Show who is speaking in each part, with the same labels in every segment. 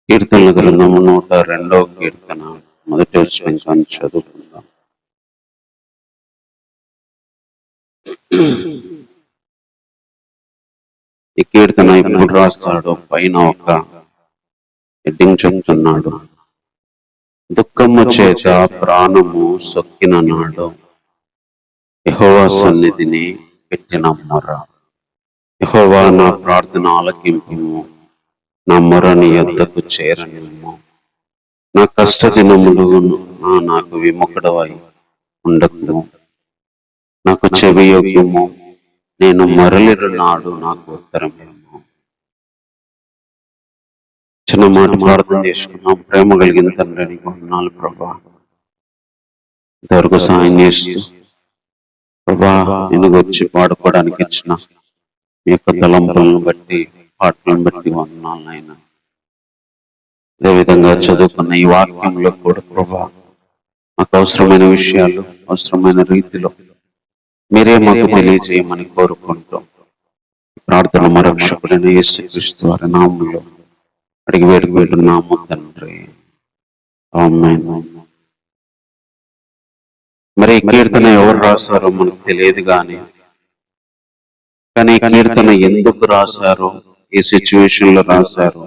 Speaker 1: కీర్తనల గ్రంథము 102వ కీర్తన మొదటి వచనం చదువుకుందాం. ఈ కీర్తన ఎప్పుడు రాస్తాడో పైన ఒక హెడ్డింగ్ చెప్తున్నాడు. దుఃఖము చేత ప్రాణము సొక్కిన నాడు యెహోవా సన్నిధిని పెట్టిన మొర్ర. యెహోవా నా ప్రార్థన ఆలకింపుము, నా మొర నీ యొద్దకు చేరనిమ్ము. నా కష్ట దినములు నాకు విముఖుడవై ఉండకుము. నాకు చెవి యొగ్గుము, నేను మరలిరు నాడు నాకు ఉత్తరమేమో. చిన్న మాట ప్రార్థన చేసుకున్నాం. ప్రేమ కలిగిన తండ్రి నీకు వందనాలు ప్రభా. ఇంతవరకు సాయం చేస్తూ ప్రభా నిన్ను గురించి పాడుకోవడానికి ఇచ్చిన మీ యొక్క తలంపులను బట్టి, పాటలను బట్టి వందనాలు నాయన. అదేవిధంగా చదువుకున్న ఈ వాక్యంలో కూడా ప్రభా మాకు అవసరమైన విషయాలు అవసరమైన రీతిలో మీరే మాకు తెలియజేయమని కోరుకుంటూ ప్రార్థన మరక్షకుడైన యేసుక్రీస్తు వారి నామములో అడిగి వేడుకుంటున్నాము తండ్రి, ఆమేన్. మరి ఈ కీర్తన ఎవరు రాశారో మనకు తెలియదు కానీ ఈ కీర్తన ఎందుకు రాశారో, ఈ సిచ్యువేషన్ లో రాశారో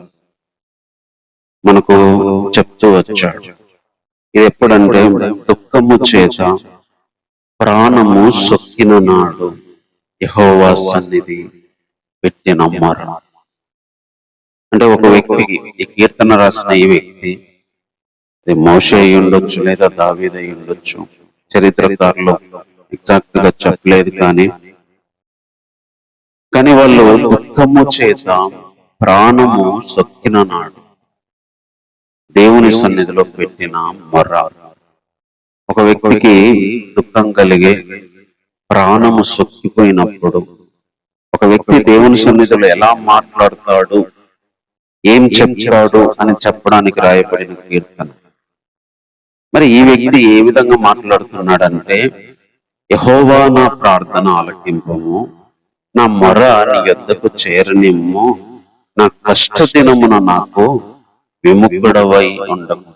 Speaker 1: మనకు చెప్తూ వచ్చాడు. ఇది ఎప్పుడంటే దుఃఖము చేత ప్రాణము సొక్కిన నాడు యెహోవా సన్నిధి పెట్టిన మొర్ర. అంటే ఒక వ్యక్తికి ఈ కీర్తన రాసిన ఈ వ్యక్తి అది మోషే అయి ఉండొచ్చు, లేదా దావీదు అయి ఉండొచ్చు. చరిత్రకారులు ఎగ్జాక్ట్ గా చెప్పలేదు కానీ వాళ్ళు దుఃఖము చేత ప్రాణము సొక్కిన నాడు దేవుని సన్నిధిలో పెట్టిన మొర్ర. ఒక వ్యక్తికి దుఃఖం కలిగే ప్రాణము సొక్కిపోయినప్పుడు ఒక వ్యక్తి దేవుని సన్నిధిలో ఎలా మాట్లాడతాడు, ఏం చెప్తాడు అని చెప్పడానికి రాయబడిన కీర్తన. మరి ఈ వ్యక్తి ఏ విధంగా మాట్లాడుతున్నాడంటే, యెహోవా నా ప్రార్థన ఆలకింపుము, నా మొర నీ యొద్దకు చేరనిమ్ము, నా కష్ట దినమున నాకు విముఖుడవై ఉండము.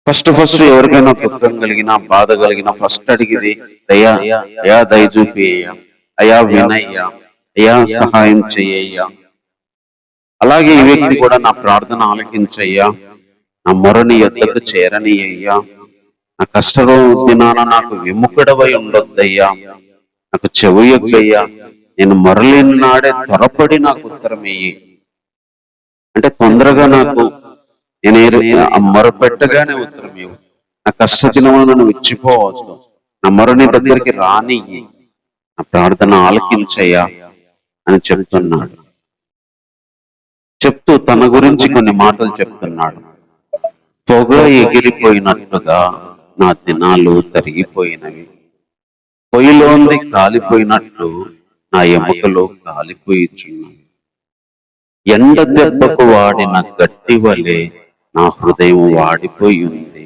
Speaker 1: ఫస్ట్ ఎవరికైనా దుఃఖం కలిగినా, బాధ కలిగినా ఫస్ట్ అడిగిది అయ్యా దయ చూపి, అయ్యా వినయ్యా, అయ్యా సహాయం చెయ్యయ్యా. అలాగే ఈ వ్యక్తి కూడా నా ప్రార్థన ఆలకించయ్యా, నా మొరని యొద్దకు చేరని అయ్యా, నా కష్ట దినాన నాకు విముఖుడవై ఉండొద్దయ్యా, నాకు చెవి యొగ్గయ్యా, నేను మొరలేని నాడే త్వరపడి నాకు ఉత్తరమయ్యి. అంటే తొందరగా నాకు నేను మొరపెట్టగానే ఉత్తరమేవు, నా కష్ట దినమున నన్ను విచ్చిపోవచ్చు, నా మొరని దగ్గరికి రానియ్యి, నా ప్రార్థన ఆలకించయ్యా అని చెప్తున్నాడు. చెప్తూ తన గురించి కొన్ని మాటలు చెప్తున్నాడు. పొగ ఎగిరిపోయినట్లుగా నా దినాలు తరిగిపోయినవి, పొయ్యిలోంది కాలిపోయినట్లు నా ఎముకలు కాలిపోయిచున్నవి. ఎండ దెబ్బకు వాడిన గట్టి వలె నా హృదయం వాడిపోయి ఉంది,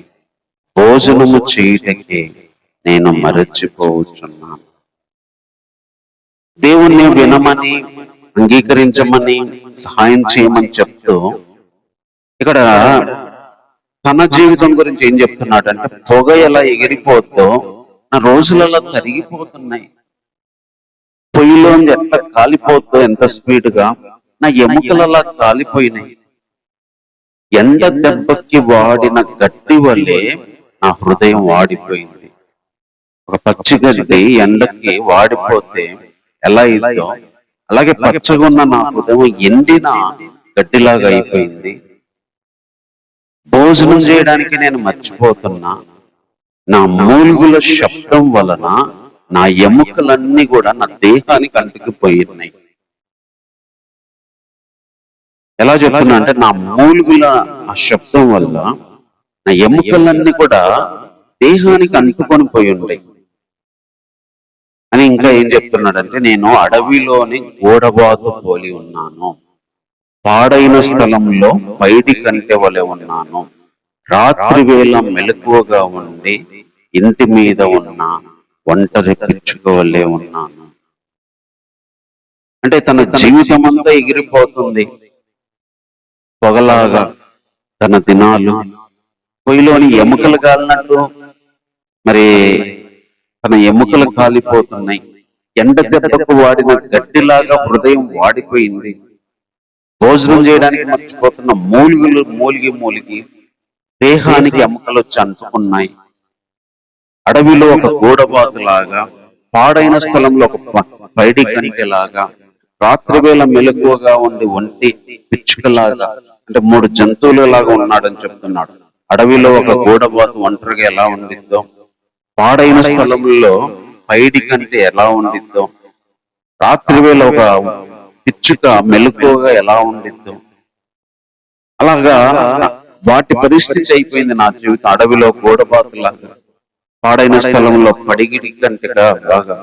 Speaker 1: భోజనము చేయుటకే నేను మరచిపోవచ్చున్నాను. దేవుణ్ణి వినమని, అంగీకరించమని, సహాయం చేయమని చెప్తూ ఇక్కడ తన జీవితం గురించి ఏం చెప్తున్నాడంటే, పొగ ఎలా ఎగిరిపోద్దో నా రోజులలో తరిగిపోతున్నాయి, పొయ్యిలోంది ఎట్లా కాలిపోద్దో ఎంత స్పీడ్గా నా ఎముకలలా కాలిపోయినాయి. ఎండ దెబ్బకి వాడిన గడ్డి వల్లే నా హృదయం వాడిపోయింది. ఒక పచ్చి గడ్డి ఎండకి వాడిపోతే ఎలా ఇదో అలాగే పచ్చగా ఉన్న నా హృదయం ఎండిన గడ్డిలాగా అయిపోయింది. భోజనం చేయడానికి నేను మర్చిపోతున్నా, నా మూల్గుల శబ్దం వలన నా ఎముకలన్నీ కూడా నా దేహానికి అంటుకుపోయినాయి. ఎలా చెప్తున్నా అంటే, నా మూలుగుల ఆ శబ్దం వల్ల నా ఎముకలన్నీ కూడా దేహానికి అంటుకొని పోయి ఉంటాయి అని. ఇంకా ఏం చెప్తున్నాడంటే, నేను అడవిలోని గోడబాతు పోలి ఉన్నాను, పాడైన స్థలంలో బయటి కంటె వలె ఉన్నాను, రాత్రి వేళ మెలకువగా ఉండి ఇంటి మీద ఉన్న ఒంటరి పిచ్చుక వలె ఉన్నాను. అంటే తన జీవితం అంతా ఎగిరిపోతుంది, పొగలాగా తన దినాలు పొయ్యిలోని ఎముకలు కాలినట్టు మరి తన ఎముకలు కాలిపోతున్నాయి. ఎండ దెబ్బకు వాడిన గడ్డిలాగా హృదయం వాడిపోయింది. భోజనం చేయడానికి మర్చిపోతున్న మూలిగి దేహానికి ఎముకలు వచ్చి అంటుకున్నాయి. అడవిలో ఒక గూడబాతులాగా, పాడైన స్థలంలో ఒక పైడి కణికలాగా, రాత్రివేళ మెలకువగా ఉండి ఒంటి పిచ్చుకలాగా, అంటే 3 జంతువుల లాగా ఉన్నాడని చెప్తున్నాడు. అడవిలో ఒక గూడబాతు ఒంటరిగా ఎలా ఉండిద్దో, పాడైన స్థలంలో పైడి కంటే ఎలా ఉండిద్దో, రాత్రివేళ ఒక పిచ్చుక మెలకువగా ఎలా ఉండిద్దో, అలాగా వాటి పరిస్థితి అయిపోయింది నా జీవితం. అడవిలో గూడబాతులాగా, పాడైన స్థలంలో పడిగిడి కంటగా బాగా,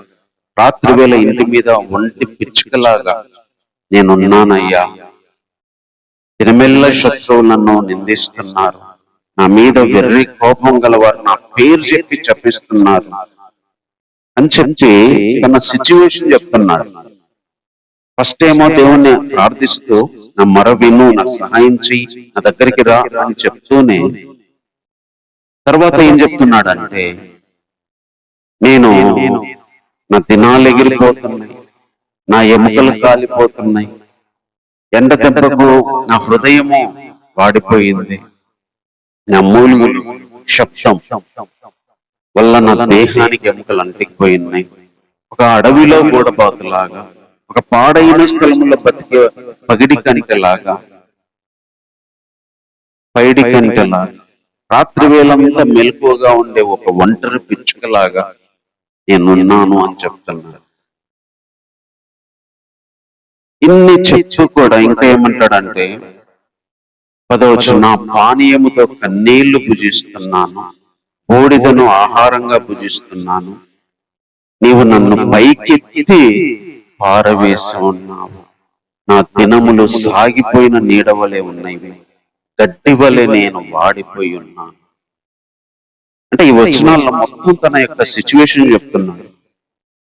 Speaker 1: రాత్రివేళ ఇంటి మీద ఒంటి పిచ్చుకలాగా నేనున్నానయ్యా. దినమెల్ల శత్రువులు నన్ను నిందిస్తున్నారు, నా మీద వెర్రి కోపం గలవారు నా పేరు చెప్పి చెప్పిస్తున్నారు అని చెప్పి తన సిచ్యువేషన్ చెప్తున్నాడు. ఫస్ట్ ఏమో దేవుణ్ణి ప్రార్థిస్తూ నా మొర విను, నాకు సహాయం చెయ్యి, నా దగ్గరికి రా అని చెప్తూనే తర్వాత ఏం చెప్తున్నాడంటే, నేను నా దినాలు ఎగిరిపోతున్నాయి, నా ఎముకలు కాలిపోతున్నాయి, ఎండ దెబ్బకు నా హృదయము వాడిపోయింది, నా మూలుగులు శబ్దం వల్ల నా దేహానికి ఎముకలు అంటికిపోయినాయి. ఒక అడవిలో గూడబాతులాగా, ఒక పాడైన స్థలంలో బతికే పైడి కణికలాగా, రాత్రి వేళ మీద మెలకువగా ఉండే ఒక ఒంటరి పిచ్చుకలాగా నేనున్నాను అని చెప్తున్నాడు. ఇన్ని చెప్తూ కూడా ఇంకా ఏమంటాడంటే 10వ వచనం, నా పానీయముతో కన్నీళ్లు భుజిస్తున్నాను, బూడిదను ఆహారంగా భుజిస్తున్నాను, నీవు నన్ను పైకెత్తి పారవేసి ఉన్నావు, నా దినములు సాగిపోయిన నీడవలే ఉన్నాయి, గడ్డి వలె నేను వాడిపోయి ఉన్నాను. అంటే ఈ వచనాల్లో మొత్తం తన యొక్క సిచ్యువేషన్ చెప్తున్నాడు.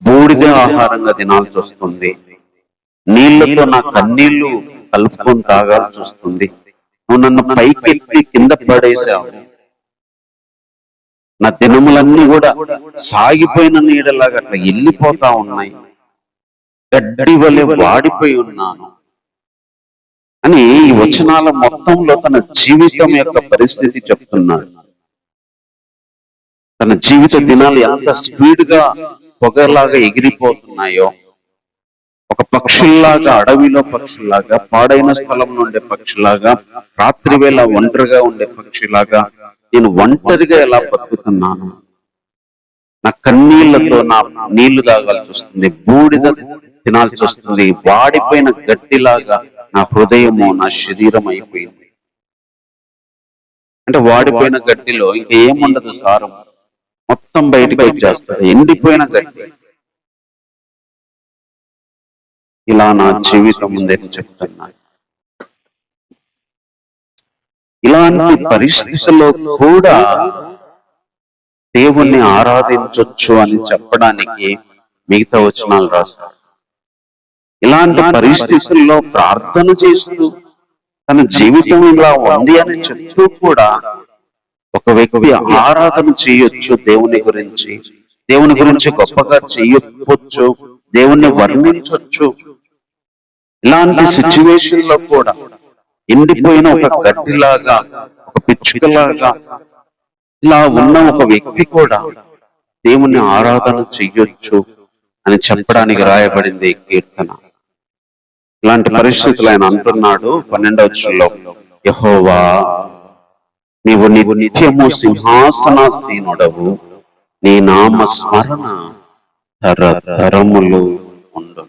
Speaker 1: బూడిద ఆహారంగా తినాల్సి వస్తుంది, నీళ్లతో నా కన్నీళ్లు కలుపుకొని తాగాల్సి వస్తుంది, నువ్వు నన్ను పైకెత్తి కింద పడేసావు, నా దినములన్నీ కూడా సాగిపోయిన నీడలాగా అట్లా వెళ్ళిపోతా ఉన్నాయి, గడ్డి వలె వాడిపోయి ఉన్నాను అని ఈ వచనాల మొత్తంలో తన జీవితం యొక్క పరిస్థితి చెప్తున్నాడు. తన జీవిత దినాలు ఎంత స్పీడ్ గా పొగలాగా ఎగిరిపోతున్నాయో, ఒక పక్షుల్లాగా, అడవిలో పక్షుల్లాగా, పాడైన స్థలంలో ఉండే పక్షిలాగా, రాత్రి వేళ ఒంటరిగా ఉండే పక్షిలాగా నేను ఒంటరిగా ఎలా బతుకుతున్నాను, నా కన్నీళ్లతో నా నీళ్లు తాగాల్సి వస్తుంది, బూడిద తినాల్సి వస్తుంది, వాడిపోయిన గడ్డిలాగా నా హృదయము నా శరీరం అయిపోయింది. అంటే వాడిపోయిన గడ్డిలో ఇంకేముండదు, సారం మొత్తం బయటకు వచ్చేస్తారు, ఎండిపోయిన గడ్డి. ఇలా నా జీవితం ఉందని చెప్తున్నాను. ఇలాంటి పరిస్థితుల్లో కూడా దేవుణ్ణి ఆరాధించొచ్చు అని చెప్పడానికి మిగతా వచనాలు రాశారు. ఇలాంటి పరిస్థితుల్లో ప్రార్థన చేస్తూ తన జీవితం ఇలా ఉంది అని చెప్తూ కూడా ఒక వ్యక్తి ఆరాధన చేయొచ్చు, దేవుని గురించి గొప్పగా చేయవచ్చు, దేవుణ్ణి వర్ణించవచ్చు. ఇలాంటి సిచ్యువేషన్ లో కూడా ఎండిపోయిన ఒక గడ్డిలాగా, ఒక పిచ్చుకలాగా ఇలా ఉన్న ఒక వ్యక్తి కూడా దేవుణ్ణి ఆరాధన చెయ్యొచ్చు అని చెప్పడానికి రాయబడింది కీర్తన. ఇలాంటి పరిస్థితులు ఆయన అంటున్నాడు 12వ వచనంలో, యెహోవా నీవు నిత్యము సింహాసనాసీనుడవు, నీ నామ స్మరణ తరతరములు ఉండు.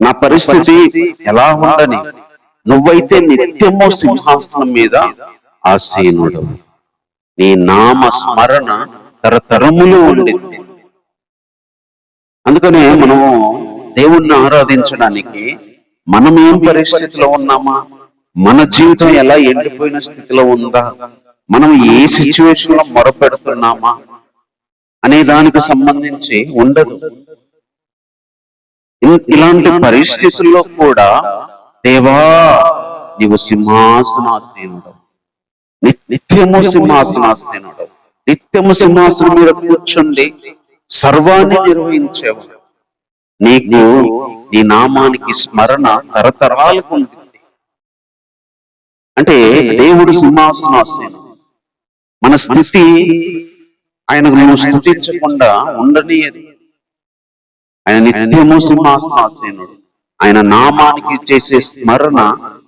Speaker 1: నా పరిస్థితి ఎలా ఉండని, నువ్వైతే నిత్యము సింహాసనం మీద ఆసీనుడు, నీ నామ స్మరణ తరతరములు ఉండింది. అందుకనే మనము దేవుణ్ణి ఆరాధించడానికి మనం ఏం పరిస్థితిలో ఉన్నామా, మన జీవితం ఎలా ఎండిపోయిన స్థితిలో ఉందా, మనం ఏ సిచ్యువేషన్ లో మొరపెడుతున్నామా అనే దానికి సంబంధించి ఉండదు. ఇలాంటి పరిస్థితుల్లో కూడా దేవా నీవు సింహాసనాసీనుడు, నిత్యము సింహాసనాసీనుడు, నిత్యము సింహాసనం మీద కూర్చుండి సర్వాన్ని నిర్వహించేవాడు. నీకు నీ నామానికి స్మరణ తరతరాలకు ఉంటుంది. అంటే దేవుడు సింహాసనాసీనుడు. మన స్థితి ఆయనకు నువ్వు స్థుతించకుండా ఉండనియదు. ఆయన నిత్యము సింహాసనాసీనుడు. ఆయన నామానికి చేసే స్మరణ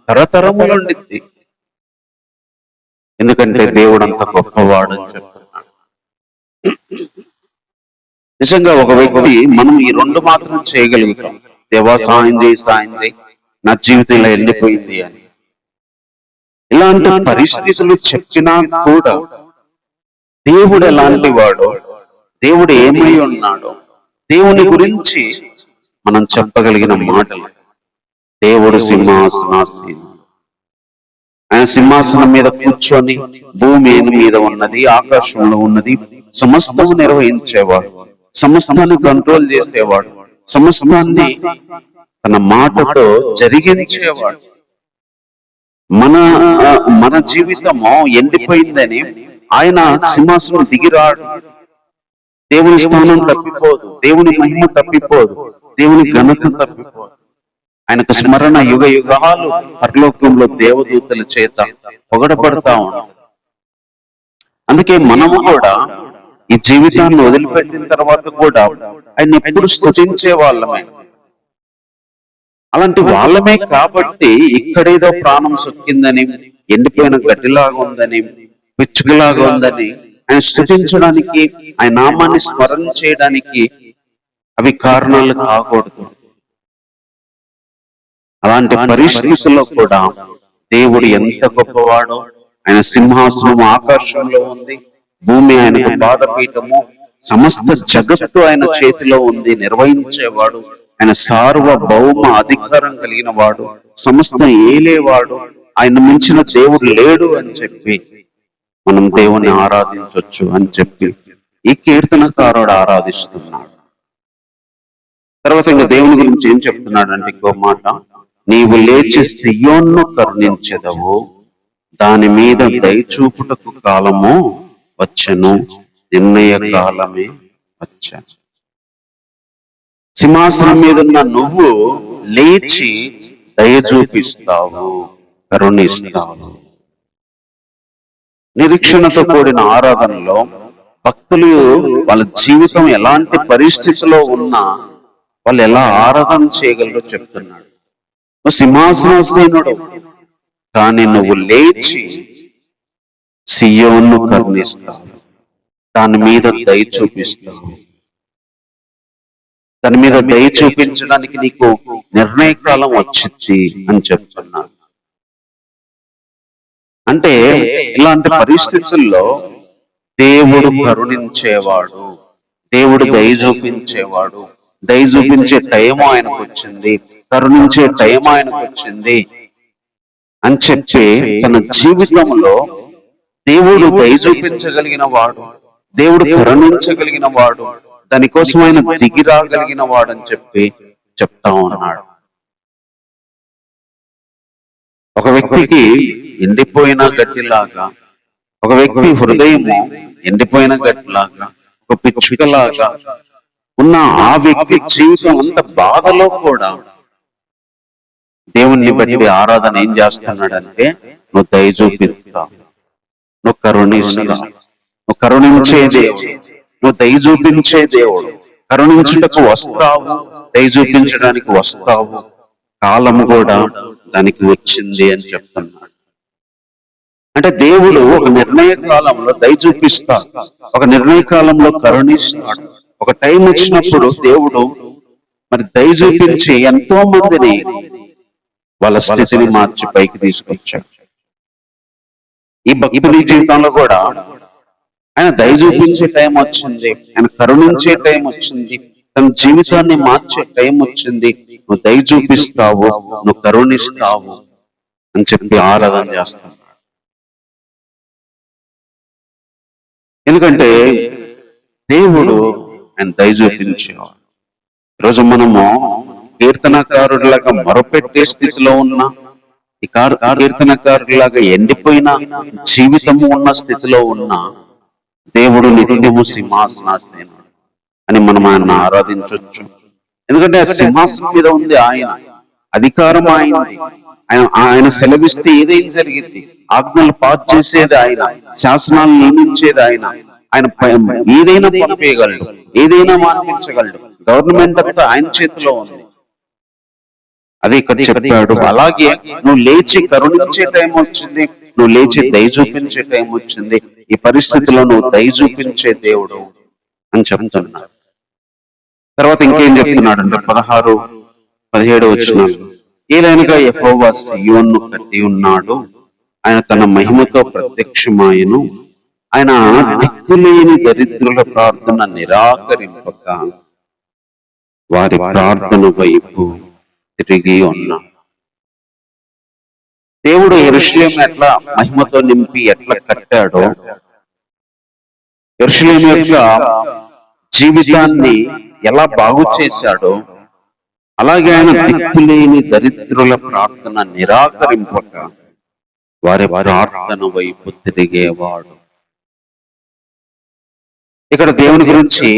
Speaker 1: తరతరములుండిద్ది. ఎందుకంటే దేవుడు అంత గొప్పవాడు అని చెప్తున్నాడు. నిజంగా ఒక వ్యక్తి మనం ఈ రెండు మాత్రం చేయగలుగుతాం. దేవా సాయం చేయి, నా జీవితం ఇలా వెళ్ళిపోయింది అని. ఇలాంటి పరిస్థితులు చెప్పినా కూడా దేవుడు ఎలాంటి వాడో, దేవుడు ఏమై ఉన్నాడో, దేవుని గురించి మనం చెప్పగలిగిన మాటలు. దేవుడు సింహాసనాసీనుడు. ఆయన సింహాసనం మీద కూర్చొని భూమి మీద ఉన్నది, ఆకాశంలో ఉన్నది సమస్తము నిర్వహించేవాడు, సమస్తాన్ని కంట్రోల్ చేసేవాడు, సమస్తాన్ని తన మాటతో జరిగించేవాడు. మన జీవితము ఎండిపోయిందని ఆయన సింహాసనం దిగిరాడు. దేవుని స్థానం తప్పిపోదు, దేవుని మహిమ తప్పిపోదు, దేవుని ఘనత తప్పిపోదు. ఆయనకు స్మరణ యుగ యుగాలు పరలోకంలో దేవదూతల చేత పొగడబడతా ఉన్నాం. అందుకే మనము కూడా ఈ జీవితాన్ని వదిలిపెట్టిన తర్వాత కూడా ఆయన ఎప్పుడు స్తుతించే వాళ్ళమే. అలాంటి వాళ్ళమే కాబట్టి ఇక్కడేదో ప్రాణం సొక్కిందని, ఎండిపోయిన గడ్డిలాగా ఉందని, పిచ్చుకలాగా ఉందని ఆయన స్తుతించడానికి, ఆయన నామాన్ని స్మరణ చేయడానికి అవి కారణాలు కాకూడదు. అలాంటి పరిస్థితుల్లో కూడా దేవుడు ఎంత గొప్పవాడో, ఆయన సింహాసనం ఆకాశంలో ఉంది, భూమి ఆయనకు పాదపీఠము, సమస్త జగత్తు ఆయన చేతిలో ఉంది, నిర్వహించేవాడు. ఆయన సార్వభౌమ అధికారం కలిగిన వాడు, సమస్తం ఏలేవాడు, ఆయన మించిన దేవుడు లేడు అని చెప్పి మనం దేవుని ఆరాధించవచ్చు అని చెప్పి ఈ కీర్తనకారుడు ఆరాధిస్తున్నాడు. తర్వాత ఇంకా దేవుని గురించి ఏం చెప్తున్నాడు అంటే ఇంకో మాట, నీవు లేచి సియోన్ను కరుణించెదవు, దాని మీద దయచూపుటకు కాలము వచ్చెను, నిర్ణయ కాలమే వచ్చాను. సింహాసనం మీద ఉన్న నువ్వు లేచి దయ చూపిస్తావు, కరుణిస్తావు. నిరీక్షణతో కూడిన ఆరాధనలో భక్తులు వాళ్ళ జీవితం ఎలాంటి పరిస్థితిలో ఉన్నా వాళ్ళు ఎలా ఆరాధన చేయగలరో చెప్తున్నాడు. నువ్వు సింహాసనాసీనుడు, కానీ నువ్వు లేచి సియోను కరుణిస్తావు, దాని మీద దయ చూపిస్తావు. దాని మీద దయ చూపించడానికి నీకు నిర్ణయకాలం వచ్చింది అని చెప్తున్నాడు. అంటే ఇలాంటి పరిస్థితుల్లో దేవుడు కరుణించేవాడు, దేవుడు దయ చూపించేవాడు. దయ చూపించే టైం ఆయనకు వచ్చింది, కరుణించే టైం ఆయనకు వచ్చింది అని చెప్పి తన జీవితంలో దేవుడు దయ చూపించగలిగిన వాడు, దేవుడు కరుణించగలిగిన వాడు, దానికోసం ఆయన దిగి రాగలిగిన వాడు అని చెప్పి చెప్తా ఉన్నాడు. ఒక వ్యక్తికి ఎండిపోయిన గడ్డిలాగా, ఒక వ్యక్తి హృదయము ఎండిపోయిన గడ్డిలాగా, ఒక పిచ్చుకలాగా ఉన్న ఆ వ్యక్తి జీవితం అంత బాధలో కూడా దేవుణ్ణి బట్టి ఆరాధన ఏం చేస్తున్నాడంటే, నువ్వు దయ చూపిస్తావు, నువ్వు కరుణిస్తావు, నువ్వు కరుణించే దేవుడు, నువ్వు దయ చూపించే దేవుడు, కరుణించుటకు వస్తావు, దయ చూపించడానికి వస్తావు, కాలము కూడా దానికి వచ్చింది అని చెప్తున్నాడు. అంటే దేవుడు ఒక నిర్ణయ కాలంలో దయ చూపిస్తాడు, ఒక నిర్ణయ కాలంలో కరుణిస్తాడు. ఒక టైం వచ్చినప్పుడు దేవుడు మరి దయ చూపించి ఎంతో మందిని వాళ్ళ స్థితిని మార్చి పైకి తీసుకొచ్చాడు. ఈ భక్తుని జీవితంలో కూడా ఆయన దయ చూపించే టైం వచ్చింది, ఆయన కరుణించే టైం వచ్చింది, తన జీవితాన్ని మార్చే టైం వచ్చింది. నువ్వు దయ చూపిస్తావు, నువ్వు కరుణిస్తావు అని చెప్పి ఆరాధన చేస్తావు. ఎందుకంటే దేవుడు ఆయన దయ చూపించేవాడు. ఈరోజు మనము కీర్తనకారుడిలాగా మొరపెట్టే స్థితిలో ఉన్నా, ఈ కీర్తనకారులాగా ఎండిపోయిన జీవితము ఉన్న స్థితిలో ఉన్న దేవుడు నిత్యము సింహాసనాసీనుడు అని మనం ఆయన ఆరాధించవచ్చు. ఎందుకంటే ఆ సింహాసనం మీద ఉంది ఆయన, అధికారం ఆయనది. ఆయన సెలవిస్తే ఏదైనా జరిగింది. ఆజ్ఞలు పాస్ చేసేది ఆయన, శాసనాలు నియమించేది ఆయన. ఆయన ఏదైనా పంపేయగలడు, ఏదైనా మాన్పించగలడు. గవర్నమెంట్ అంతా ఆయన చేతిలో ఉంది. అది ఇక్కడ చెప్పాడు. అలాగే నువ్వు లేచి కరుణించే టైం వచ్చింది, నువ్వు లేచి దయ చూపించే టైం వచ్చింది. ఈ పరిస్థితిలో నువ్వు దయ చూపించే దేవుడు అని చెప్తున్నాడు. తర్వాత ఇంకేం చెప్తున్నాడు అంటే 16, 17 వచనాలు, ఏలైనగా యెహోవా సీయోనును కట్టి ఉన్నాడు, ఆయన తన మహిమతో ప్రత్యక్షమాయను. ఆయన దిక్కులేని దరిద్రుల ప్రార్థన నిరాకరింపక వారి ప్రార్థన వైపు తిరిగి ఉన్నాడు. దేవుడు యెరూషలేమును ఎట్లా మహిమతో నింపి ఎట్లా కట్టాడో, యెరూషలేము యొక్క జీవితాన్ని ఎలా బాగు చేశాడో, అలాగే ఆయన దిక్కులేని దరిద్రుల ప్రార్థన నిరాకరింపక వారి ప్రార్థన వైపు తిరిగేవాడు. ఇక్కడ దేవుని గురించి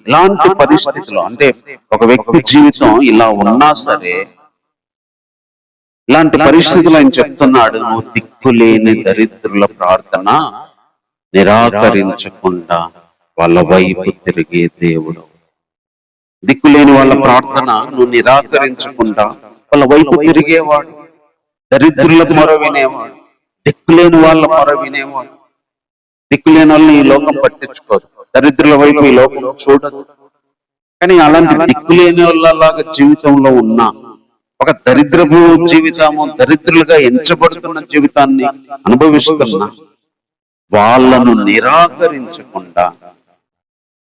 Speaker 1: ఇలాంటి పరిస్థితుల్లో, అంటే ఒక వ్యక్తి జీవితం ఇలా ఉన్నా సరే, ఇలాంటి పరిస్థితులు ఆయన చెప్తున్నాడు, నువ్వు దిక్కులేని దరిద్రుల ప్రార్థన నిరాకరించకుండా వాళ్ళ వైపు తిరిగే దేవుడు. దిక్కులేని వాళ్ళ ప్రార్థన నువ్వు నిరాకరించకుండా వాళ్ళ వైపు తిరిగేవాడు. దరిద్రుల మొర వినేవాడు, దిక్కులేని వాళ్ళ మొర వినేవాడు. దిక్కులేని వాళ్ళని ఈ లోకం పట్టించుకోదు, దరిద్రుల వైపు ఈ లోకం చూడదు. కానీ అలాంటి దిక్కులేని వాళ్ళలాగా జీవితంలో ఉన్న ఒక దరిద్రపు జీవితము, దరిద్రులుగా ఎంచబడుతున్న జీవితాన్ని అనుభవిస్తున్న వాళ్ళను నిరాకరించకుండా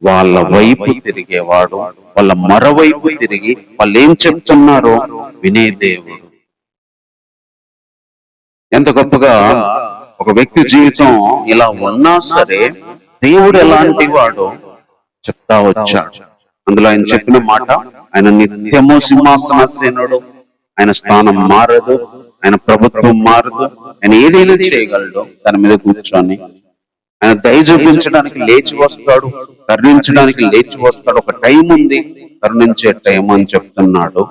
Speaker 1: వాళ్ళ వైపు తిరిగేవాడు, వాళ్ళ మరోవైపు తిరిగి వాళ్ళు ఏం చెప్తున్నారో వినే దేవుడు. ఎంత గొప్పగా ఒక వ్యక్తి జీవితం ఇలా ఉన్నా సరే దేవుడు ఎలాంటి వాడో చెప్తా వచ్చాడు. అందులో ఆయన చెప్పిన మాట, ఆయన నిత్యము సింహాసనాసీనుడు, ఆయన స్థానం మారదు, ఆయన ప్రభుత్వం మారదు, ఆయన ఏదైనా చేయగలడు. దాని మీద కూర్చొని ఆయన దయ చూపించడానికి లేచి వస్తాడు, కరుణించడానికి లేచి వస్తాడు. ఒక టైం ఉంది, కరుణించే టైం అని చెప్తున్నాడు.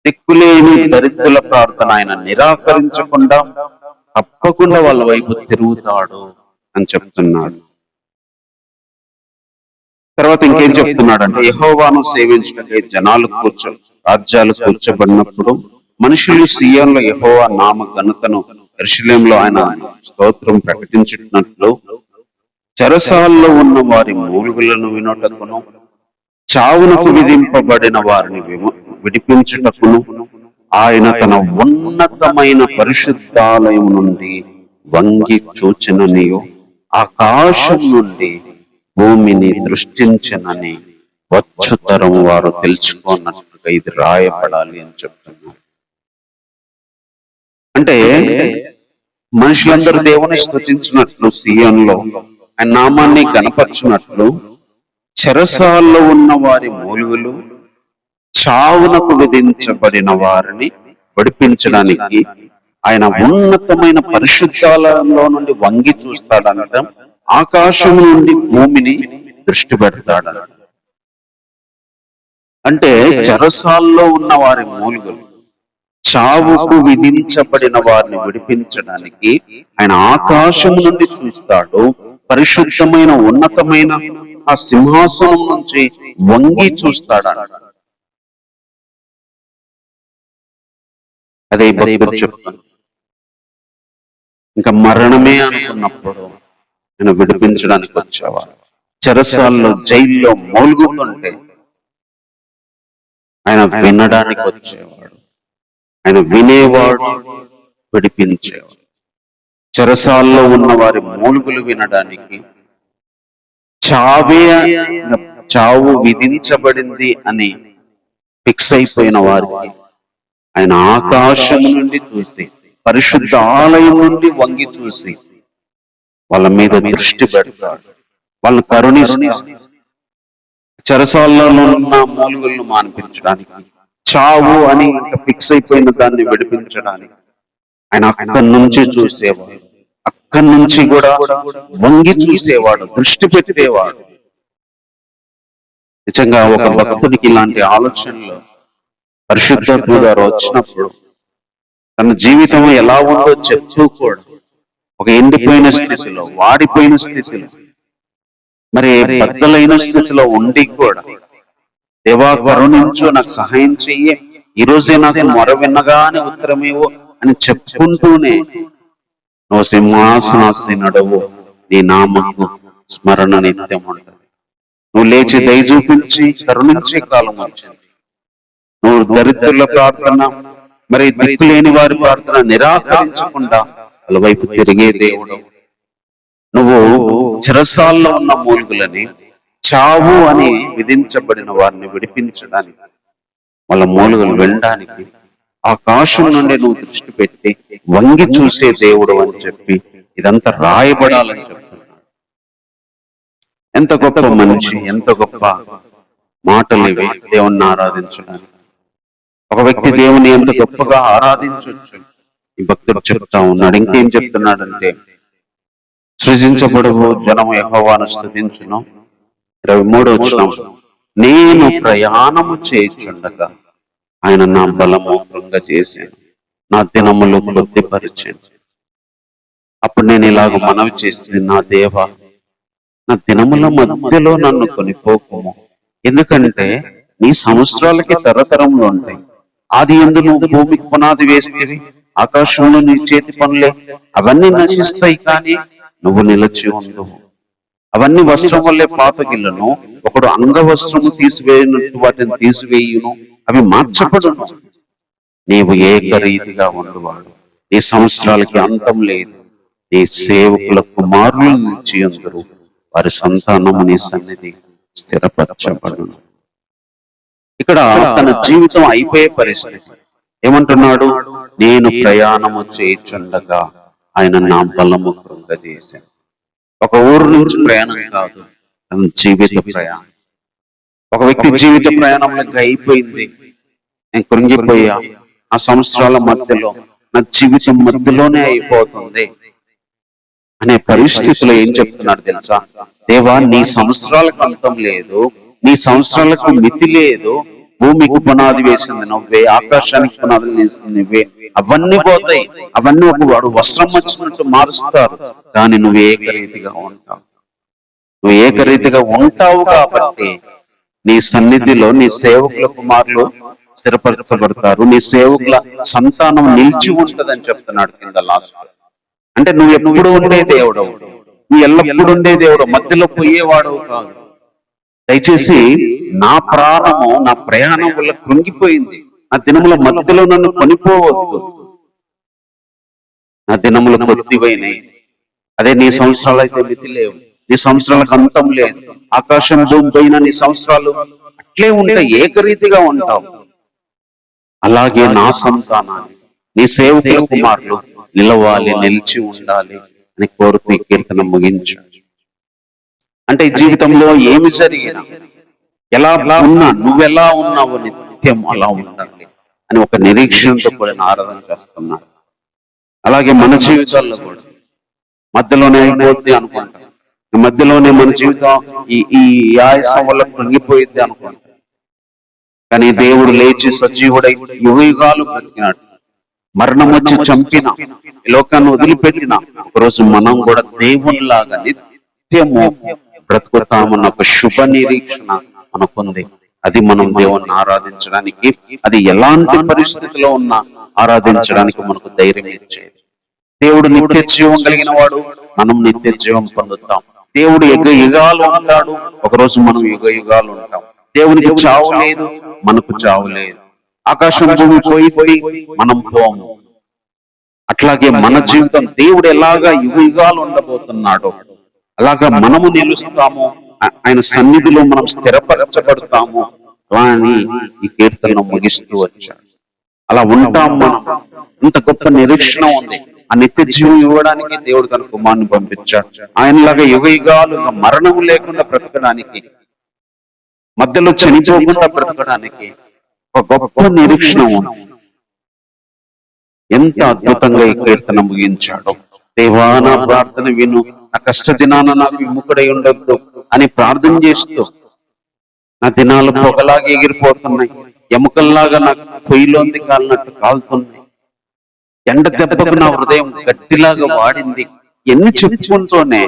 Speaker 1: దిక్కులేని దరిద్రుల ప్రార్థన ఆయన నిరాకరించకుండా తప్పకుండా వాళ్ళ వైపు తిరుగుతాడు అని చెప్తున్నాడు. తర్వాత ఇంకేం చెప్తున్నాడు అంటే, యెహోవాను సేవించుటకై జనాలు రాజ్యాలు కూర్చోబడినప్పుడు మనుషులు సీయోనులో యెహోవా నామ ఘనతను, యెరూషలేములో ఆయన స్తోత్రం ప్రకటించినట్లు చెరసాల్లో ఉన్న వారి మూలుగులను వినుటకును, చావునకు విధింపబడిన వారిని విడిపించుటకును ఆయన తన ఉన్నతమైన పరిశుద్ధాలయం నుండి వంగి చూచిననియో, ఆకాశం నుండి భూమిని దృష్టించనని వచ్చుతరం వారు తెలుసుకోనట్లుగా ఇది రాయబడాలి అని చెప్తున్నారు. అంటే మనుషులందరూ దేవుని స్తుతించినట్లు, సీయోనులో ఆయన నామాన్ని కనపరచినట్లు, చెరసాల్లో ఉన్న వారి మూలుగులు, చావునకు విధించబడిన వారిని విడిపించడానికి ఆయన ఉన్నతమైన పరిశుద్ధాలయంలో నుండి వంగి చూస్తాడంట. ఆకాశం నుండి భూమిని దృష్టి పెడతాడు. అంటే చెరసాల్లో ఉన్న వారి మూలుగులు, చావుకు విధించబడిన వారిని విడిపించడానికి ఆయన ఆకాశం నుండి చూస్తాడు. పరిశుద్ధమైన ఉన్నతమైన ఆ సింహాసనం నుంచి వంగి చూస్తాడు. అదే భక్తుడు చెప్తాను. ఇంకా మరణమే అనుకున్నప్పుడు ఆయన విడిపించడానికి వచ్చేవాడు. చెరసాల్లో, జైల్లో మూలుగుతుంటే ఆయన వినడానికి వచ్చేవాడు, ఆయన వినేవాడు, విడిపించేవాడు. చెరసాల్లో ఉన్న వారి మూలుగులు వినడానికి, చావు విధించబడింది అని ఫిక్స్ అయిపోయిన వారికి ఆయన ఆకాశం నుండి చూసి, పరిశుద్ధ ఆలయం నుండి వంగి చూసి వాళ్ళ మీద దృష్టి పెడతాడు, వాళ్ళని కరుణిస్తాడు. చెరసాలలో ఉన్న మూలుగులను మాన్పించడానికి, చావు అని ఫిక్స్ అయిపోయిన దాన్ని విడిపించడానికి ఆయన అక్కడి నుంచి చూసేవాడు, అక్కడి నుంచి కూడా వంగి చూసేవాడు, దృష్టి పెట్టేవాడు. నిజంగా ఒక భక్తుడికి ఇలాంటి ఆలోచనలు పరిశుద్ధాత్మ గారు వచ్చినప్పుడు తన జీవితం ఎలా ఉందో చెప్తూ కూడా ఒక ఎండిపోయిన స్థితిలో, వాడిపోయిన స్థితిలో, మరి బద్దలైన స్థితిలో ఉండి కూడా, దేవా కరుణించు, నాకు సహాయం చెయ్యి, ఈ రోజే నాకు మొర విన్నగానే ఉత్తరమేవో అని చెప్పుకుంటూనే, నువ్వు సింహాసనాసి నడవు, నీ నామకు స్మరణ నిత్యం ఉంటుంది. నువ్వు లేచి దయ చూపించి కరుణించే కాలం వచ్చింది. నువ్వు దరిద్రుల ప్రార్థన, మరి దిక్కులేని వారి ప్రార్థన నిరాకరించకుండా వాళ్ళ వైపు తిరిగే దేవుడు. నువ్వు చెరసాల్లో ఉన్న మూలుగులని, చావు అని విధించబడిన వారిని విడిపించడానికి, వాళ్ళ మూలుగులు వెళ్ళడానికి ఆకాశం నుండి నువ్వు దృష్టి పెట్టి వంగి చూసే దేవుడు అని చెప్పి ఇదంతా రాయబడాలని చెప్తున్నాడు. ఎంత గొప్ప మనిషి, ఎంత గొప్ప మాటలు ఇవి దేవుణ్ణి ఆరాధించడానికి. ఒక వ్యక్తి దేవుని ఎంత గొప్పగా ఆరాధించవచ్చు ఈ భక్తుడు చెప్తా ఉన్నాడు. ఇంకేం చెప్తున్నాడంటే, సృజించబడువు జనము యెహోవాను స్తుతించును. 23 వచనం, నేను ప్రయాణము చేయుచుండగా ఆయన నా బలము కృంగజేశాను, నా దినములు వృద్ధిపరిచాను. అప్పుడు నేను ఇలాగ మనవి చేసింది, నా దేవా, నా దినముల మధ్యలో నన్ను కొనిపోకుము, ఎందుకంటే నీ సంవత్సరాలకి తరతరములు ఉంటాయి. ఆది యందు నువ్వు భూమికి పునాది వేస్తేవి, ఆకాశంలో నీ చేతి పనులే, అవన్నీ నశిస్తాయి, కానీ నువ్వు నిలిచి ఉండవు. అవన్నీ వస్త్రం వల్లే పాతగిల్లను, ఒకడు అంగవస్త్రము తీసివేయనట్టు వాటిని తీసివేయును, అవి మార్చబడును. నీవు ఏకరీతిగా ఉండవాడు, నీ సంవత్సరాలకి అంతం లేదు. నీ సేవకుల కుమారులు నుంచి అందరూ వారి సంతానము నీ సన్నిధి స్థిరపరచబడును. ఇక్కడ తన జీవితం అయిపోయే పరిస్థితి. ఏమంటున్నాడు? నేను ప్రయాణము చేయుచుండగా ఆయన నా బలము కృంగజేశాను. ఒక ఊరు నుంచి ప్రయాణం కాదు, తన జీవిత ప్రయాణం. ఒక వ్యక్తి జీవిత ప్రయాణంలో అయిపోయింది, నేను కృంగిపోయా, ఆ సంవత్సరాల మధ్యలో నా జీవితం మధ్యలోనే అయిపోతుంది అనే పరిస్థితిలో ఏం చెప్తున్నాడు తెలుసా? దేవా, నీ సంవత్సరాలకు అంతం లేదు, నీ సంవత్సరాలకు మితి లేదు. భూమికి పునాది వేసింది నువ్వే, ఆకాశానికి పునాదులు వేసింది నువ్వే. అవన్నీ పోతాయి, అవన్నీ ఒక వాడు వస్త్రం వచ్చినట్టు మారుస్తారు, కానీ నువ్వు ఏకరీతిగా ఉంటావు. నువ్వు ఏకరీతిగా ఉంటావు కాబట్టి నీ సన్నిధిలో నీ సేవకుల కుమారులు స్థిరపరచబడతారు, నీ సేవకుల సంతానం నిలిచి ఉంటదని చెప్తున్నాడు కింద లాస్ట్. అంటే నువ్వు ఎప్పుడు ఉండే దేవుడు, నువ్వు ఎల్లప్పుడు ఉండే దేవుడు, మధ్యలో పోయేవాడు కాదు. దయచేసి నా ప్రాణము నా ప్రయాణం వల్ల కృంగిపోయింది, నా దినముల మధ్యలో నన్ను కొనిపోవద్దు. నా దినములు కొద్దివైనాయి, అదే నీ సంవత్సరాలు అయితే మితి లేవు, నీ సంవత్సరాలకు అంతం లేదు. ఆకాశం భూమి పైన నీ సంవత్సరాలు అట్లే ఉంటాయి, ఏకరీతిగా ఉంటావు. అలాగే నా సంతానాన్ని, నీ సేవకుల కుమారులు నిలవాలి, నిలిచి ఉండాలి అని కోరుతూ ఈ కీర్తన ముగించు. అంటే ఈ జీవితంలో ఏమి జరిగినా, ఎలా ఉన్నా, నువ్వెలా ఉన్నావు నిత్యం అలా ఉండాలి అని ఒక నిరీక్షణతో కూడిన ఆరాధన చేస్తున్నాడు. అలాగే మన జీవితాల్లో కూడా మధ్యలోనే అయిపోద్ది అనుకుంటాం, మధ్యలోనే మన జీవితం ఈ ఆయాసం వల్ల కృంగిపోయింది అనుకుంటాం. కానీ దేవుడు లేచి సజీవుడై యుగయుగాలు బ్రతికినాడు. మరణం వచ్చి చంపిన, ఈ లోకాన్ని వదిలిపెట్టిన, ఒకరోజు మనం కూడా దేవునిలాగా నిత్యము బ్రతుకుతామన్న ఒక శుభ నిరీక్షణ మనకుంది. అది మనం దేవుణ్ణి ఆరాధించడానికి, అది ఎలాంటి పరిస్థితిలో ఉన్నా ఆరాధించడానికి మనకు ధైర్యం ఇచ్చేది. దేవుడు నిత్య జీవం కలిగిన వాడు, మనం నిత్య జీవం పొందుతాం. దేవుడు యుగ యుగాలు ఉంటాడు, ఒకరోజు మనం యుగ యుగాలు ఉంటాం. దేవునికి చావు లేదు, మనకు చావు లేదు. ఆకాశం భూమి పోయి మనం పోము. అట్లాగే మన జీవితం దేవుడు ఎలాగా యుగ యుగాలు ఉండబోతున్నాడో అలాగా మనము నిలుస్తాము, ఆయన సన్నిధిలో మనం స్థిరపరచబడతాము. అలా అని ఈ కీర్తనను ముగిస్తూ వచ్చాడు. అలా ఉంటాం మనం. ఇంత గొప్ప నిరీక్షణ ఉంది. ఆ నిత్య జీవం ఇవ్వడానికి దేవుడు తన కుమారుని పంపించాడు. ఆయనలాగా యుగ యుగాలు మరణం లేకుండా బ్రతకడానికి, మధ్యలో చనిపోకుండా బ్రతకడానికి ఒక గొప్ప నిరీక్షణ ఉంది. ఎంత అద్భుతంగా ఈ కీర్తన ముగించాడు. దేవా, నా ప్రార్థన విను, నా కష్ట దినాన నాకు విముఖుడై ఉండొద్దు అని ప్రార్థన చేస్తూ, నా దినాలు పొగలాగా ఎగిరిపోతున్నాయి, ఎముకల్లాగా నాకు పొయ్యిలోంది కాలినట్టు కాలుతున్నాయి, ఎండ దెబ్బకు నా హృదయం గట్టిలాగా వాడింది, ఎన్ని చెప్పుకుంటూనే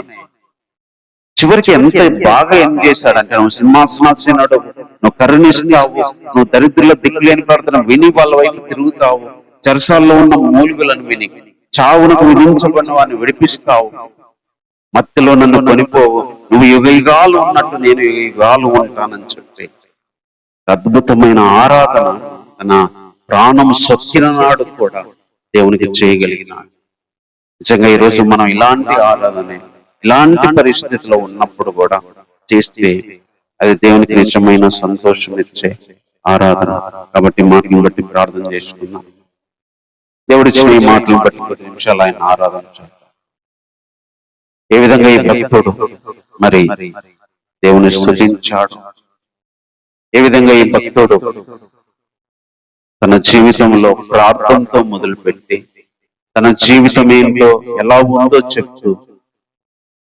Speaker 1: చివరికి ఎంత బాగా ఏం చేశాడంటే, నువ్వు సింహాసనాసీనుడు, నువ్వు కరుణిస్తావు, నువ్వు దరిద్రుల దిక్కులేని ప్రార్థన విని వాళ్ళ వైపు తిరుగుతావు, చెరసాల్లో ఉన్న మూలుగులను విని చావునకు విధించబడిన వాడిని విడిపిస్తావు, మత్తులో నన్ను కొనిపోవు, నువ్వు యుగయుగాలు ఉన్నట్టు నేను యుగయుగాలు ఉంటానని చెప్పి అద్భుతమైన ఆరాధన తన ప్రాణం సొక్కిన నాడు కూడా దేవునికి చేయగలిగినాడు. నిజంగా ఈరోజు మనం ఇలాంటి ఆరాధన, ఇలాంటి పరిస్థితిలో ఉన్నప్పుడు కూడా చేస్తే అది దేవునికి నిజమైన సంతోషం ఇచ్చే ఆరాధన. కాబట్టి మాటలను బట్టి ప్రార్థన చేసుకున్నాం. దేవుడిచ్చిన ఈ మాటలను బట్టి 10 నిమిషాలు ఆయన ఆరాధన చేద్దాం. ఏ విధంగా ఈ భక్తుడు మరి దేవుని స్తుతించాడు, ఏ విధంగా ఈ భక్తుడు తన జీవితంలో ప్రార్థనతో మొదలుపెట్టి తన జీవితం ఏంటో ఎలా ఉందో చెప్తూ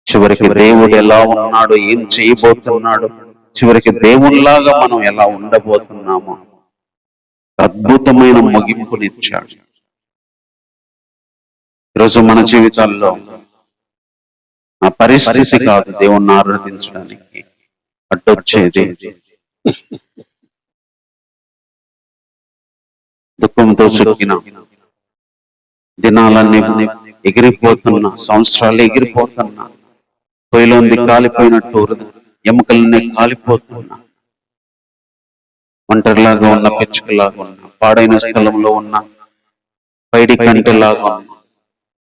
Speaker 1: చివరికి దేవుడు ఎలా ఉన్నాడో, ఏం చేయబోతున్నాడు, చివరికి దేవునిలాగా మనం ఎలా ఉండబోతున్నామో అద్భుతమైన ముగింపునిచ్చాడు. ఈరోజు మన జీవితాల్లో ఆ పరిస్థితి కాదు దేవుణ్ణి ఆరాధించడానికి అడ్డొచ్చేది. దుఃఖంతో చుక్కిన దినాలన్నీ ఎగిరిపోతున్నా, సంవత్సరాలు ఎగిరిపోతున్నా, పొయ్యిలోంది కాలిపోయినట్టు ఎముకలన్నీ కాలిపోతున్నా, ఒంటరిలాగా ఉన్న, పిచ్చుకలాగా ఉన్న, పాడైన స్థలంలో ఉన్న, పైడి కంటిలాగా ఉన్న,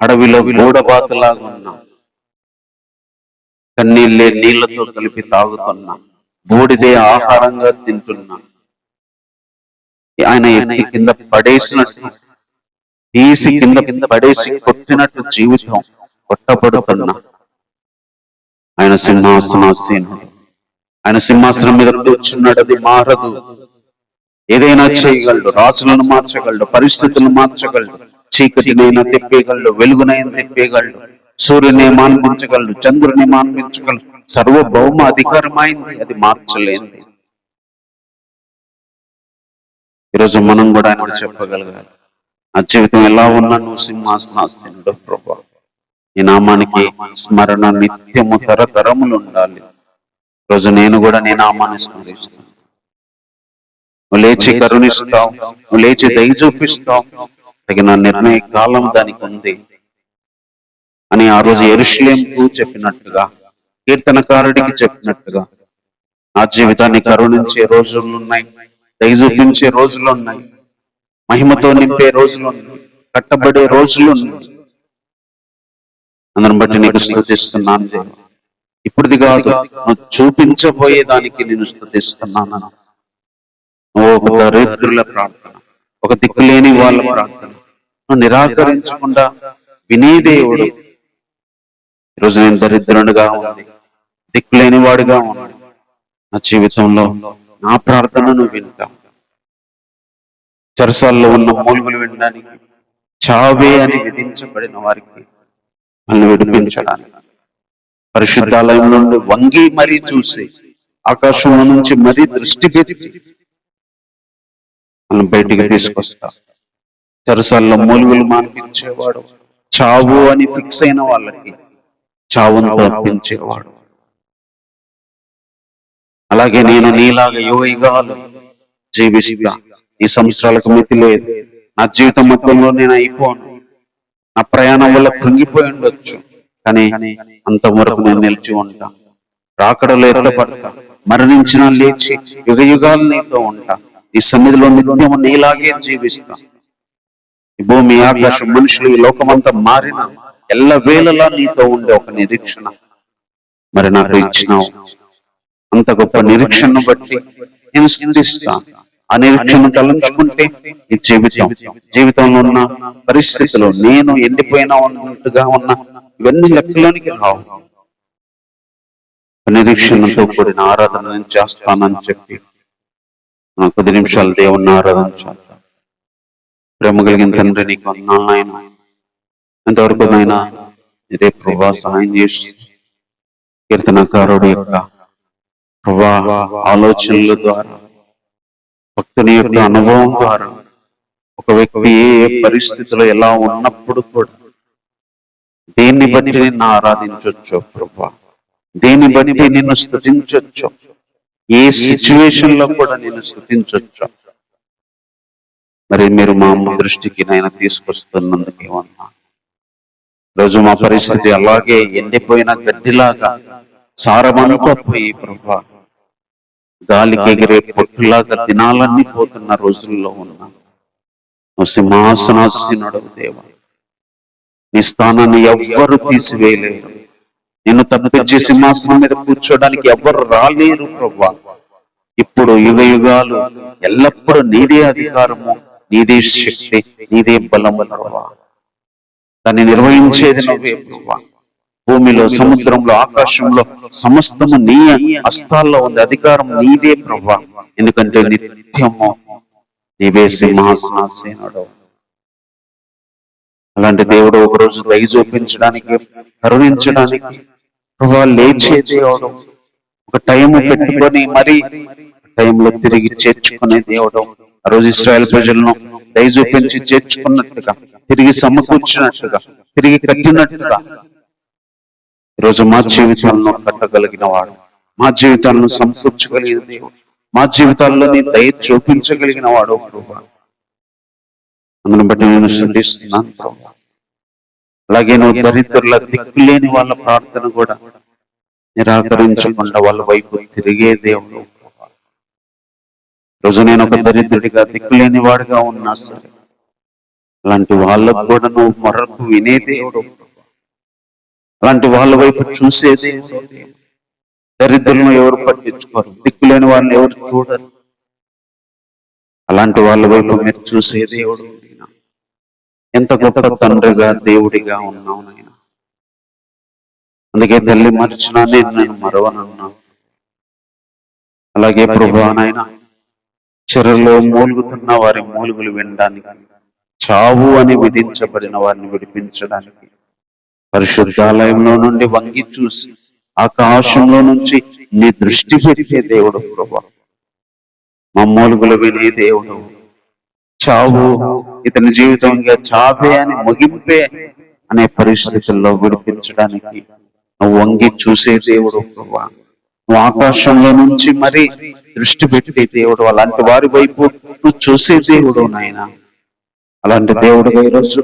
Speaker 1: అడవిలో గూడబాతులాగా ఉన్నా, కన్నీళ్ళే నీళ్లతో కలిపి తాగుతున్నా, బూడిదే ఆహారంగా తింటున్నా, ఆయన ఎత్తి కింద పడేసినట్టు, తీసి కింద పడేసి కొట్టినట్టు జీవితం కొట్టబడుతున్నా, ఆయన సింహాసనాసీనుడు, ఆయన సింహాసనం మీద కూర్చున్నాడు. అది మారదు. ఏదైనా చేయగలడు, రాజులను మార్చగలడు, పరిస్థితులను మార్చగలడు, చీకటినైనా తిప్పేయగలడు, వెలుగునైనా తిప్పేయగలడు, సూర్యుని మాన్పించగలడు, చంద్రుని మాన్పించగలడు. సర్వభౌమ అధికారమైంది, అది మార్చలేంది. ఈరోజు మనం కూడా ఆయన చెప్పగలగాలి, నా జీవితం ఎలా ఉన్నా నువ్వు సింహాసనాసీనుడు ప్రభువా, నీ నామానికి స్మరణ నిత్యము తరతరములు ఉండాలి. ఈరోజు నేను కూడా నీ నామాన్ని స్మరిస్తాను. నువ్వు లేచి కరుణిస్తావు, నువ్వు లేచి దయ చూపిస్తావు, తగిన నిర్ణయ కాలం దానికి ఉంది అని ఆ రోజు యెరూషలేముకు చెప్పినట్టుగా, కీర్తనకారుడికి చెప్పినట్టుగా నా జీవితాన్ని కరుణించే రోజులు ఉన్నాయి, దయ చూపించే రోజులు ఉన్నాయి, మహిమతో నింపే రోజులు ఉన్నాయి, కట్టబడే రోజులు ఉన్నాయి. అందరం బట్టి నీకు స్తుతిస్తున్నాను దేవా. ఇప్పుడుది కాదు, నువ్వు చూపించబోయేదానికి నేను స్తుతిస్తున్నాను. నువ్వు ఒక దరిద్రుల ప్రార్థన, ఒక దిక్కులేని వాళ్ళ ప్రార్థన నువ్వు నిరాకరించకుండా వినే దేవుడు. ఈరోజు నేను దరిద్రునిగా ఉంది, దిక్కులేని వాడుగా ఉన్నాడు, నా జీవితంలో నా ప్రార్థనను వింటావు. చెరసాల్లో ఉన్న మూలుగులు వినడానికి, చావే అని విధించబడిన వారికి నన్ను విడిపించడానికి, పరిశుద్ధాలయం నుండి వంగి మరీ చూసి, ఆకాశం నుంచి మరీ దృష్టి పెట్టి మనం బయటికి తీసుకొస్తా. చెరసాల్లో మూలుగులు మాన్పించేవాడు, చావు అని ఫిక్స్ అయిన వాళ్ళకి చావును తప్పించేవాడు. అలాగే నేను నీలాగా యుగయుగాలు జీవిస్తా. ఈ సంవత్సరాలకు మితి లేదు. నా జీవితం మొత్తంలో నేను అయిపోను. నా ప్రయాణం వల్ల కృంగిపోయి ఉండొచ్చు, కానీ అంతవరకు నేను నిలిచి ఉంటా. రాకడలో ఎత్తపడతా, మరణించిన లేచి యుగయుగాలు నీతో ఉంటా. ఈ సన్నిధిలో నిత్యము నీలాగే జీవిస్తా. ఈ భూమి, ఆకాశం, మనుషులు, ఈ లోకమంతా మారిన ఎల్లవేళలా నీతో ఉండే ఒక నిరీక్షణ మరి నాకు ఇచ్చినావు. అంత గొప్ప నిరీక్షణను బట్టి నేను స్థుతిస్తాను. ఆ నిరీక్షణ తలంచుకుంటే ఈ జీవితంలో ఉన్న పరిస్థితులు, నేను ఎండిపోయినా ఉన్నట్టుగా ఉన్న ఇవన్నీ లెక్కలోనికి రావు. నిరీక్షణతో కూడిన ఆరాధన నేను చేస్తానని చెప్పి 10 నిమిషాలు దేవుణ్ణి ఆరాధన చేద్దాం. ప్రేమ కలిగిన తండ్రి నీకు వందనాలు నాయన. ఎంతవరకు నాయన ఇదే ప్రభా సహాయం చేసి కీర్తనకారుడు యొక్క ప్రభా ఆలోచనల ద్వారా, భక్తుని యొక్క అనుభవం ద్వారా ఒక వ్యక్తి ఏ పరిస్థితిలో ఎలా ఉన్నప్పుడు కూడా దేన్ని బట్టి నిన్ను ఆరాధించవచ్చు ప్రభా, దేన్ని బట్టి నిన్ను స్తుతించవచ్చు, ఏ సిచ్యువేషన్ లో కూడా నిన్ను స్తుతించవచ్చు. మరి మీరు మా దృష్టికి నాయన తీసుకొస్తున్నందుకు ఏమన్నా, రోజు మా పరిస్థితి అలాగే ఎండిపోయిన గడ్డిలాగా సారమంతా పోయి ప్రభా గాలికి ఎగిరే పొట్టులాగా దినాలన్నీ పోతున్న రోజుల్లో ఉన్నా నువ్వు సింహాసనాసీనుడు దేవా, నీ స్థానాన్ని ఎవ్వరు తీసివేయలేరు. నిన్ను తప్పించి సింహాసనం మీద కూర్చోడానికి ఎవ్వరు రాలేరు ప్రభా. ఇప్పుడు యుగ యుగాలు ఎల్లప్పుడూ నీదే అధికారము, నీదే శక్తి, నీదే బలము ప్రభా. దాన్ని నిర్వహించేది నువ్వే ప్రభా. భూమిలో, సముద్రంలో, ఆకాశంలో సమస్తము నీ హస్తాల్లో ఉంది. అధికారం నీదే ప్రభా. ఎందుకంటే నిత్యము నీవే సింహాసనాసీనుడు. అలాంటి దేవుడు ఒకరోజు దయ చూపించడానికి, కరుణించడానికి ప్రభా లేచే దేవుడు, ఒక టైం పెట్టుకొని మరి టైంలో తిరిగి చేర్చుకునే దేవుడు. ఆ రోజు ఇశ్రాయేల్ ప్రజలను దయ చూపించి చేర్చుకున్నట్టుగా, తిరిగి సమకూర్చినట్టుగా, తిరిగి కట్టినట్టుగా ఈరోజు మా జీవితాలను కట్టగలిగిన వాడు, మా జీవితాలను సమకూర్చగలిగిన దేవుడు, మా జీవితాల్లో నీ దయ చూపించగలిగిన వాడు ప్రభా. అందుని బట్టి నేను స్తుతిస్తున్నాను ప్రభా. అలాగే నువ్వు దరిద్రుల దిక్కులేని వాళ్ళ ప్రార్థన కూడా నిరాకరించకుండా వాళ్ళ వైపు తిరిగే దేవుడు ప్రభా. రోజు నేను ఒక దరిద్రుడిగా, దిక్కులేని వాడిగా ఉన్నా సరే అలాంటి వాళ్ళకు కూడా నువ్వు మొరకు వినే దేవుడు, అలాంటి వాళ్ళ వైపు చూసే దేవుడు. దరిద్రులను ఎవరు పట్టించుకోరు, దిక్కులేని వాళ్ళని ఎవరు చూడరు. అలాంటి వాళ్ళ వైపు మీరు చూసే దేవుడు. ఎంత గొప్ప తండ్రిగా, దేవుడిగా ఉన్నావు నాయన. అందుకే తల్లి మర్చినా నేను మరవనున్నాను. అలాగే ప్రభువా నాయన, చెరలో మూలుగుతున్న వారి మూలుగులు వినడానికి, చావు అని విధించబడిన వారిని విడిపించడానికి పరిశుద్ధాలయంలో నుండి వంగి చూసి ఆకాశంలో నుంచి నీ దృష్టి పెట్టే దేవుడు ప్రభువా. మా మూలుగులు వినే దేవుడు. చావు ఇతని జీవితంగా చావే అని ముగింపే అనే పరిస్థితుల్లో విడిపించడానికి నువ్వు వంగి చూసే దేవుడు ప్రభువా. నువ్వు ఆకాశంలో నుంచి మరి దృష్టి పెట్టే దేవుడు. అలాంటి వారి వైపు నువ్వు చూసే దేవుడు నాయన. అలాంటి దేవుడుగా ఈరోజు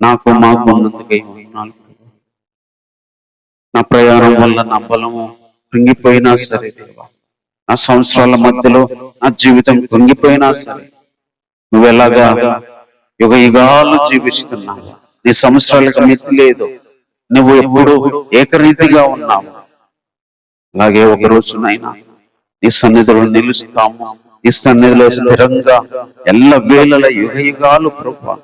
Speaker 1: మాకు ఉన్నందుకై ఉన్నాను. నా ప్రయాణం వల్ల నా బలము కృంగిపోయినా సరే దేవా, నా సంవత్సరాల మధ్యలో నా జీవితం కృంగిపోయినా సరే, నువ్వెలాగా యుగ యుగాలు జీవిస్తున్నావు, నీ సంవత్సరాలకు మితి లేదు, నువ్వు ఎప్పుడు ఏకరీతిగా ఉన్నావు. అలాగే ఒక రోజునైనా నీ సన్నిధిలో నిలుస్తాము, నీ సన్నిధిలో స్థిరంగా ఎల్ల వేళల యుగ యుగాలు ప్రభువా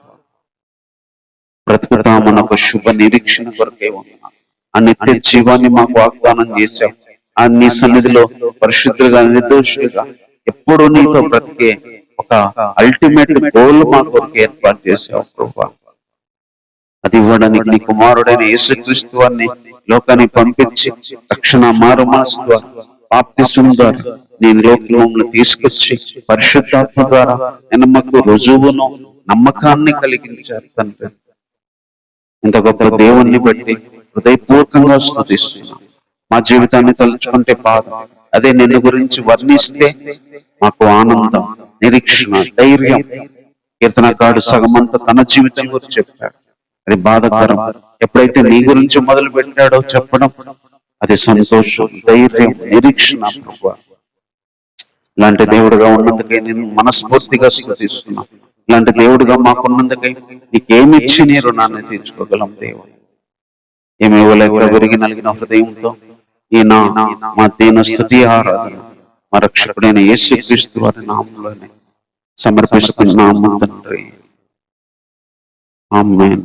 Speaker 1: బ్రతుకుతామన్న ఒక శుభ నిరీక్షణ కొరకే ఉన్నాం. ఆ నిత్య జీవాన్ని మాకు వాగ్దానం చేశావు. ఆ నీ సన్నిధిలో పరిశుద్ధులుగా, నిర్దోషులుగా ఎప్పుడు నీతో బ్రతికే ఒక అల్టిమేట్ గోల్ మా కొరకు ఏర్పాటు చేసావు ప్రభువా. అది ఇవ్వడానికి నీ కుమారుడైన యేసుక్రీస్తు వారిని లోకాన్ని పంపించి రక్షణ మారు మనసు ద్వారా, బాప్తిస్మం ద్వారా నేను లోకంలో తీసుకొచ్చి పరిశుద్ధాత్మ ద్వారా నమ్మకు రుజువును, నమ్మకాన్ని కలిగించారు తండ్రి. ఇంత గొప్ప దేవుణ్ణి బట్టి హృదయపూర్వకంగా స్తుతిస్తున్నాం. మా జీవితాన్ని తలుచుకుంటే బాధ, అదే నిన్ను గురించి వర్ణిస్తే మాకు ఆనందం, నిరీక్షణ, ధైర్యం. కీర్తనకారుడు సగమంతా తన జీవితం గురించి చెప్పాడు, అది బాధకరం. ఎప్పుడైతే నీ గురించి మొదలు పెట్టాడో చెప్పడం, అది సంతోషం, ధైర్యం, నిరీక్షణ ప్రభువా. ఇలాంటి దేవుడుగా ఉన్నందుకై నేను మనస్ఫూర్తిగా స్తుతిస్తున్నాను. ఇలాంటి దేవుడుగా మాకున్నందుకై నీకేమిచ్చి నీ రుణాన్ని తీర్చుకోగలం దేవా. ఏమి ఇవ్వలేక విరిగి నలిగిన హృదయంతో ఈయన మా దీన స్తుతి ఆరాధన మా రక్షకుడైన యేసుక్రీస్తు వారి నామములోనే సమర్పిస్తున్నాము తండ్రి. ఆమేన్.